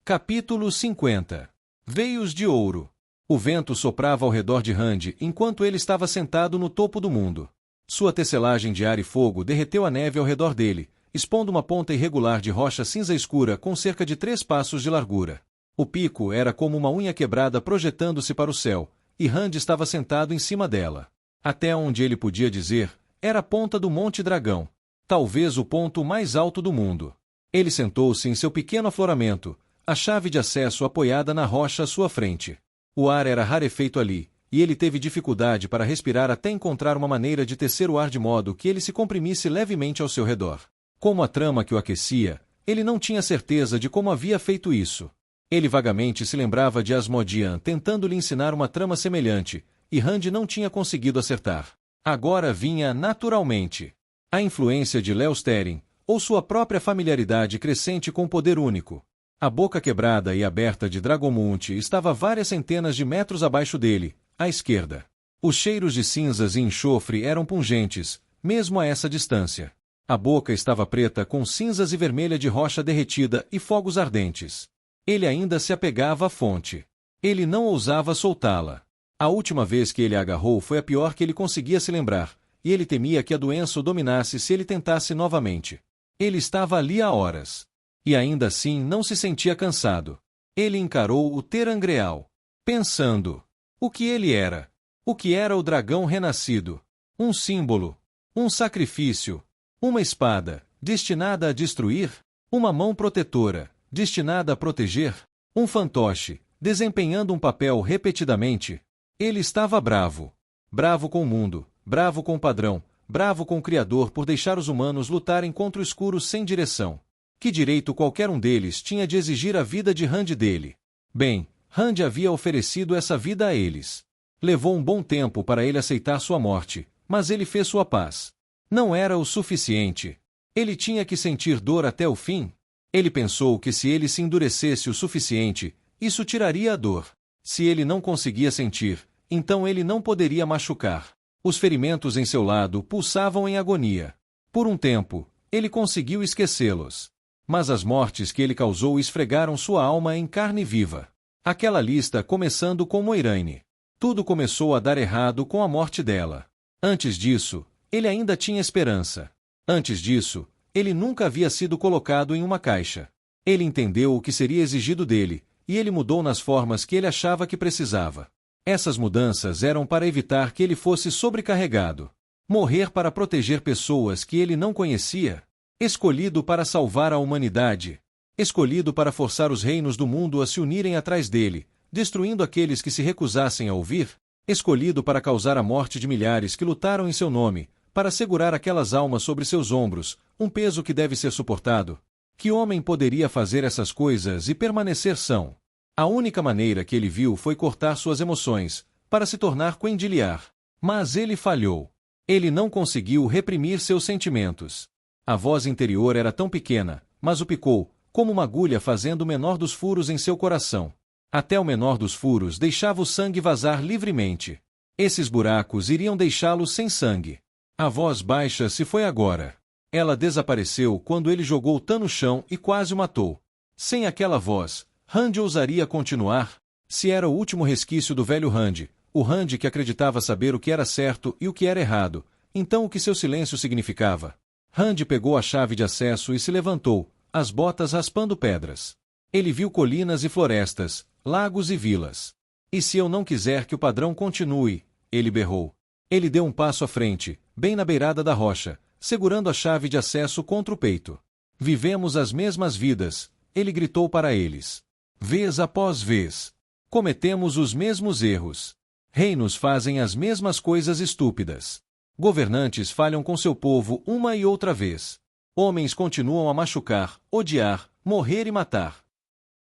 Capítulo 50. Veios de ouro. O vento soprava ao redor de Rand enquanto ele estava sentado no topo do mundo. Sua tecelagem de ar e fogo derreteu a neve ao redor dele, expondo uma ponta irregular de rocha cinza escura com cerca de 3 passos de largura. O pico era como uma unha quebrada projetando-se para o céu, e Rand estava sentado em cima dela. Até onde ele podia dizer, era a ponta do Monte Dragão, talvez o ponto mais alto do mundo. Ele sentou-se em seu pequeno afloramento, a chave de acesso apoiada na rocha à sua frente. O ar era rarefeito ali, e ele teve dificuldade para respirar até encontrar uma maneira de tecer o ar de modo que ele se comprimisse levemente ao seu redor. Como a trama que o aquecia, ele não tinha certeza de como havia feito isso. Ele vagamente se lembrava de Asmodean tentando lhe ensinar uma trama semelhante, e Rand não tinha conseguido acertar. Agora vinha naturalmente. A influência de Leosterin, ou sua própria familiaridade crescente com o poder único. A boca quebrada e aberta de Dragomunt estava várias centenas de metros abaixo dele, à esquerda. Os cheiros de cinzas e enxofre eram pungentes, mesmo a essa distância. A boca estava preta com cinzas e vermelha de rocha derretida e fogos ardentes. Ele ainda se apegava à fonte. Ele não ousava soltá-la. A última vez que ele a agarrou foi a pior que ele conseguia se lembrar, e ele temia que a doença o dominasse se ele tentasse novamente. Ele estava ali há horas. E ainda assim não se sentia cansado. Ele encarou o terangreal, pensando: o que ele era? O que era o dragão renascido? Um símbolo? Um sacrifício? Uma espada, destinada a destruir? Uma mão protetora, destinada a proteger? Um fantoche, desempenhando um papel repetidamente? Ele estava bravo. Bravo com o mundo, bravo com o padrão, bravo com o Criador por deixar os humanos lutarem contra o escuro sem direção. Que direito qualquer um deles tinha de exigir a vida de Rand dele? Bem, Rand havia oferecido essa vida a eles. Levou um bom tempo para ele aceitar sua morte, mas ele fez sua paz. Não era o suficiente. Ele tinha que sentir dor até o fim. Ele pensou que se ele se endurecesse o suficiente, isso tiraria a dor. Se ele não conseguia sentir, então ele não poderia machucar. Os ferimentos em seu lado pulsavam em agonia. Por um tempo, ele conseguiu esquecê-los. Mas as mortes que ele causou esfregaram sua alma em carne viva. Aquela lista começando com Moiraine. Tudo começou a dar errado com a morte dela. Antes disso, ele ainda tinha esperança. Antes disso, ele nunca havia sido colocado em uma caixa. Ele entendeu o que seria exigido dele, e ele mudou nas formas que ele achava que precisava. Essas mudanças eram para evitar que ele fosse sobrecarregado. Morrer para proteger pessoas que ele não conhecia. Escolhido para salvar a humanidade. Escolhido para forçar os reinos do mundo a se unirem atrás dele, destruindo aqueles que se recusassem a ouvir. Escolhido para causar a morte de milhares que lutaram em seu nome, para segurar aquelas almas sobre seus ombros, um peso que deve ser suportado. Que homem poderia fazer essas coisas e permanecer são? A única maneira que ele viu foi cortar suas emoções, para se tornar Cuendiliar. Mas ele falhou. Ele não conseguiu reprimir seus sentimentos. A voz interior era tão pequena, mas o picou, como uma agulha fazendo o menor dos furos em seu coração. Até o menor dos furos deixava o sangue vazar livremente. Esses buracos iriam deixá-lo sem sangue. A voz baixa se foi agora. Ela desapareceu quando ele jogou Tan no chão e quase o matou. Sem aquela voz, Rand ousaria continuar? Se era o último resquício do velho Rand, o Rand que acreditava saber o que era certo e o que era errado, então o que seu silêncio significava? Rand pegou a chave de acesso e se levantou, as botas raspando pedras. Ele viu colinas e florestas, lagos e vilas. E se eu não quiser que o padrão continue? Ele berrou. Ele deu um passo à frente, bem na beirada da rocha, segurando a chave de acesso contra o peito. Vivemos as mesmas vidas, ele gritou para eles. Vez após vez. Cometemos os mesmos erros. Reinos fazem as mesmas coisas estúpidas. Governantes falham com seu povo uma e outra vez. Homens continuam a machucar, odiar, morrer e matar.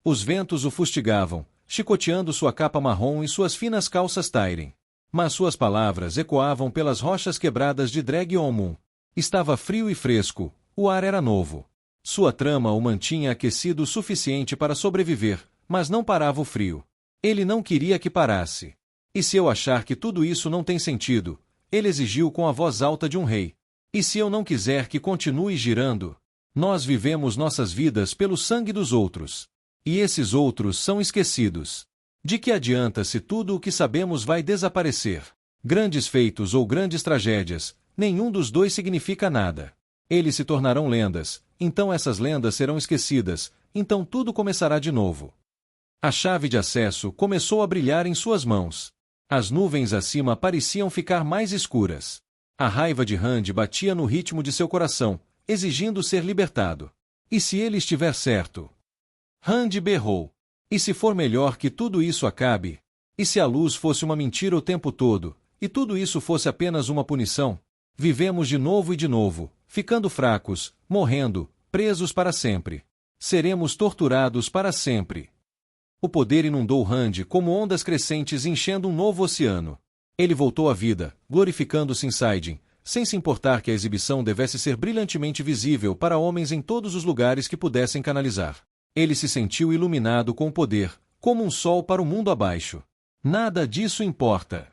Os ventos o fustigavam, chicoteando sua capa marrom e suas finas calças Tairen. Mas suas palavras ecoavam pelas rochas quebradas de Dreg-Omun. Estava frio e fresco, o ar era novo. Sua trama o mantinha aquecido o suficiente para sobreviver, mas não parava o frio. Ele não queria que parasse. E se eu achar que tudo isso não tem sentido? Ele exigiu com a voz alta de um rei. E se eu não quiser que continue girando? Nós vivemos nossas vidas pelo sangue dos outros. E esses outros são esquecidos. De que adianta se tudo o que sabemos vai desaparecer? Grandes feitos ou grandes tragédias, nenhum dos dois significa nada. Eles se tornarão lendas, então essas lendas serão esquecidas, então tudo começará de novo. A chave de acesso começou a brilhar em suas mãos. As nuvens acima pareciam ficar mais escuras. A raiva de Rand batia no ritmo de seu coração, exigindo ser libertado. E se ele estiver certo? Rand berrou. E se for melhor que tudo isso acabe? E se a luz fosse uma mentira o tempo todo, e tudo isso fosse apenas uma punição? Vivemos de novo, ficando fracos, morrendo, presos para sempre. Seremos torturados para sempre. O poder inundou Rand como ondas crescentes enchendo um novo oceano. Ele voltou à vida, glorificando Sinsaidin, sem se importar que a exibição devesse ser brilhantemente visível para homens em todos os lugares que pudessem canalizar. Ele se sentiu iluminado com o poder, como um sol para o mundo abaixo. Nada disso importa.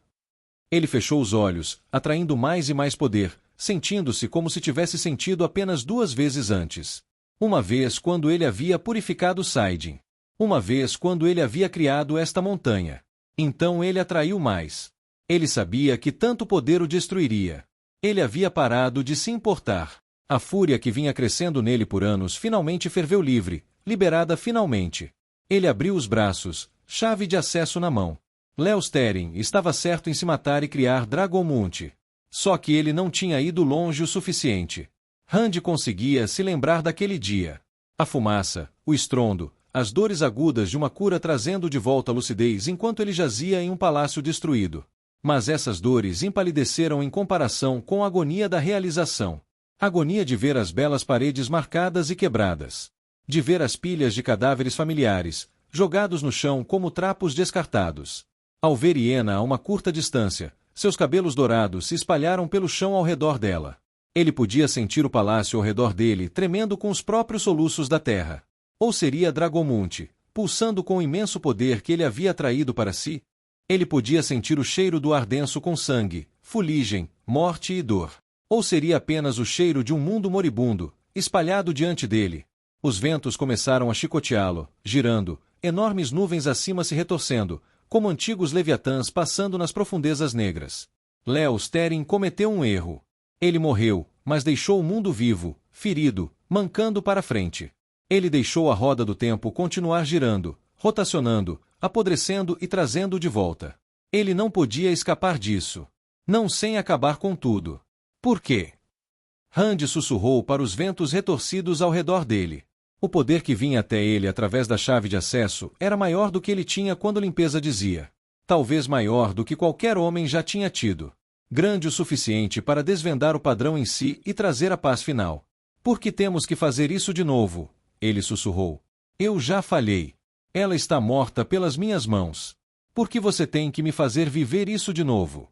Ele fechou os olhos, atraindo mais e mais poder, sentindo-se como se tivesse sentido apenas 2 vezes antes. Uma vez quando ele havia purificado Saidin. Uma vez quando ele havia criado esta montanha. Então ele atraiu mais. Ele sabia que tanto poder o destruiria. Ele havia parado de se importar. A fúria que vinha crescendo nele por anos finalmente ferveu livre, liberada finalmente. Ele abriu os braços, chave de acesso na mão. Leosterin estava certo em se matar e criar Dragomunt. Só que ele não tinha ido longe o suficiente. Rand conseguia se lembrar daquele dia. A fumaça, o estrondo, as dores agudas de uma cura trazendo de volta a lucidez enquanto ele jazia em um palácio destruído. Mas essas dores empalideceram em comparação com a agonia da realização. Agonia de ver as belas paredes marcadas e quebradas. De ver as pilhas de cadáveres familiares, jogados no chão como trapos descartados. Ao ver Iena a uma curta distância, seus cabelos dourados se espalharam pelo chão ao redor dela. Ele podia sentir o palácio ao redor dele tremendo com os próprios soluços da terra. Ou seria Dragomunt, pulsando com o imenso poder que ele havia atraído para si? Ele podia sentir o cheiro do ar denso com sangue, fuligem, morte e dor. Ou seria apenas o cheiro de um mundo moribundo, espalhado diante dele? Os ventos começaram a chicoteá-lo, girando, enormes nuvens acima se retorcendo, como antigos leviatãs passando nas profundezas negras. Leosterin cometeu um erro. Ele morreu, mas deixou o mundo vivo, ferido, mancando para frente. Ele deixou a roda do tempo continuar girando, rotacionando, apodrecendo e trazendo de volta. Ele não podia escapar disso. Não sem acabar com tudo. Por quê? Rand sussurrou para os ventos retorcidos ao redor dele. O poder que vinha até ele através da chave de acesso era maior do que ele tinha quando a limpeza dizia. Talvez maior do que qualquer homem já tinha tido. Grande o suficiente para desvendar o padrão em si e trazer a paz final. Por que temos que fazer isso de novo? Ele sussurrou. Eu já falhei. Ela está morta pelas minhas mãos. Por que você tem que me fazer viver isso de novo?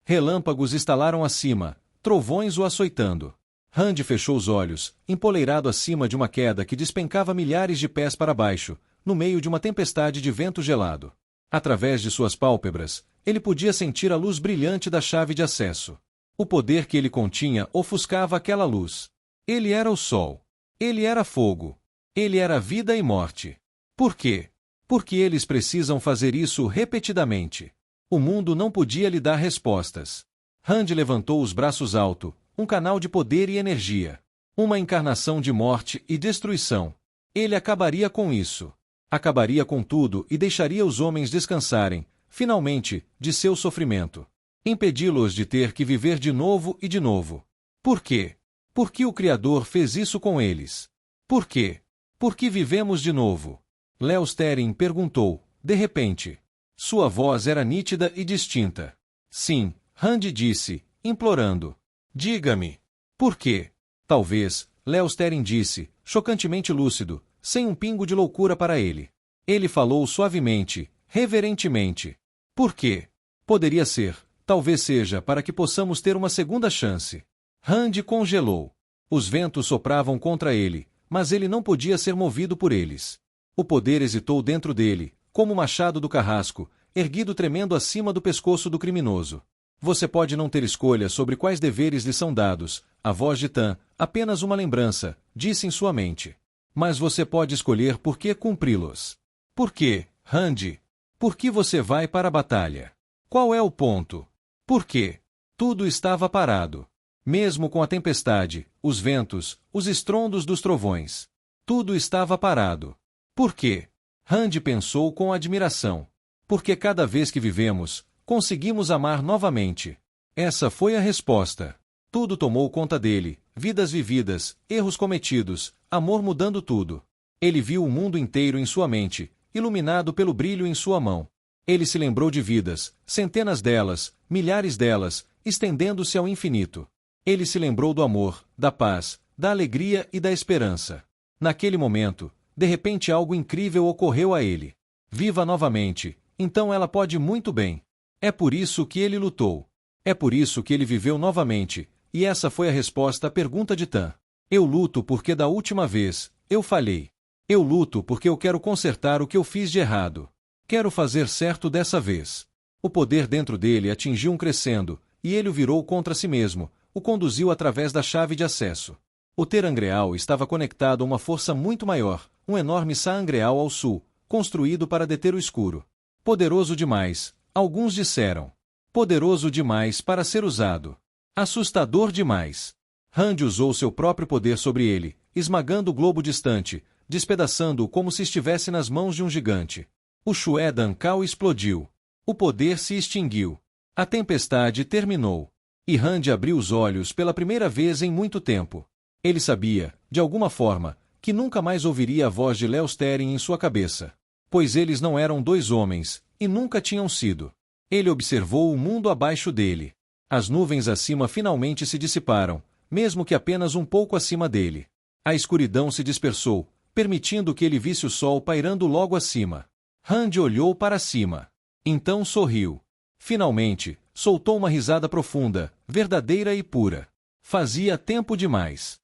Relâmpagos estalaram acima, trovões o açoitando. Rand fechou os olhos, empoleirado acima de uma queda que despencava milhares de pés para baixo, no meio de uma tempestade de vento gelado. Através de suas pálpebras, ele podia sentir a luz brilhante da chave de acesso. O poder que ele continha ofuscava aquela luz. Ele era o sol. Ele era fogo. Ele era vida e morte. Por quê? Porque eles precisam fazer isso repetidamente. O mundo não podia lhe dar respostas. Rand levantou os braços alto, um canal de poder e energia. Uma encarnação de morte e destruição. Ele acabaria com isso. Acabaria com tudo e deixaria os homens descansarem, finalmente, de seu sofrimento. Impedi-los de ter que viver de novo e de novo. Por quê? Por que o Criador fez isso com eles? Por quê? Por que vivemos de novo? Leosterin perguntou, de repente. Sua voz era nítida e distinta. Sim, Rand disse, implorando. Diga-me. Por quê? Talvez, Leosterin disse, chocantemente lúcido, sem um pingo de loucura para ele. Ele falou suavemente, reverentemente. Por quê? Poderia ser, talvez seja para que possamos ter uma segunda chance. Rand congelou. Os ventos sopravam contra ele, mas ele não podia ser movido por eles. O poder hesitou dentro dele, como o machado do carrasco, erguido tremendo acima do pescoço do criminoso. Você pode não ter escolha sobre quais deveres lhe são dados, a voz de Tan, apenas uma lembrança, disse em sua mente. Mas você pode escolher por que cumpri-los. Por quê, Randy? Por que você vai para a batalha? Qual é o ponto? Por quê? Tudo estava parado. Mesmo com a tempestade, os ventos, os estrondos dos trovões. Tudo estava parado. Por quê? Randy pensou com admiração. Porque cada vez que vivemos, conseguimos amar novamente. Essa foi a resposta. Tudo tomou conta dele, vidas vividas, erros cometidos, amor mudando tudo. Ele viu o mundo inteiro em sua mente, iluminado pelo brilho em sua mão. Ele se lembrou de vidas, centenas delas, milhares delas, estendendo-se ao infinito. Ele se lembrou do amor, da paz, da alegria e da esperança. Naquele momento, de repente algo incrível ocorreu a ele. Viva novamente, então ela pode muito bem. É por isso que ele lutou. É por isso que ele viveu novamente, e essa foi a resposta à pergunta de Tan. Eu luto porque da última vez, eu falhei. Eu luto porque eu quero consertar o que eu fiz de errado. Quero fazer certo dessa vez. O poder dentro dele atingiu um crescendo, e ele o virou contra si mesmo, o conduziu através da chave de acesso. O Terangreal estava conectado a uma força muito maior, um enorme Saangreal ao sul, construído para deter o escuro. Poderoso demais, alguns disseram. Poderoso demais para ser usado. Assustador demais. Randy usou seu próprio poder sobre ele, esmagando o globo distante, despedaçando-o como se estivesse nas mãos de um gigante. O Shuedan Kao explodiu. O poder se extinguiu. A tempestade terminou. E Randy abriu os olhos pela primeira vez em muito tempo. Ele sabia, de alguma forma, que nunca mais ouviria a voz de Leosterin em sua cabeça. Pois eles não eram dois homens, e nunca tinham sido. Ele observou o mundo abaixo dele. As nuvens acima finalmente se dissiparam, mesmo que apenas um pouco acima dele. A escuridão se dispersou, permitindo que ele visse o sol pairando logo acima. Randy olhou para cima. Então sorriu. Finalmente, soltou uma risada profunda, verdadeira e pura. Fazia tempo demais.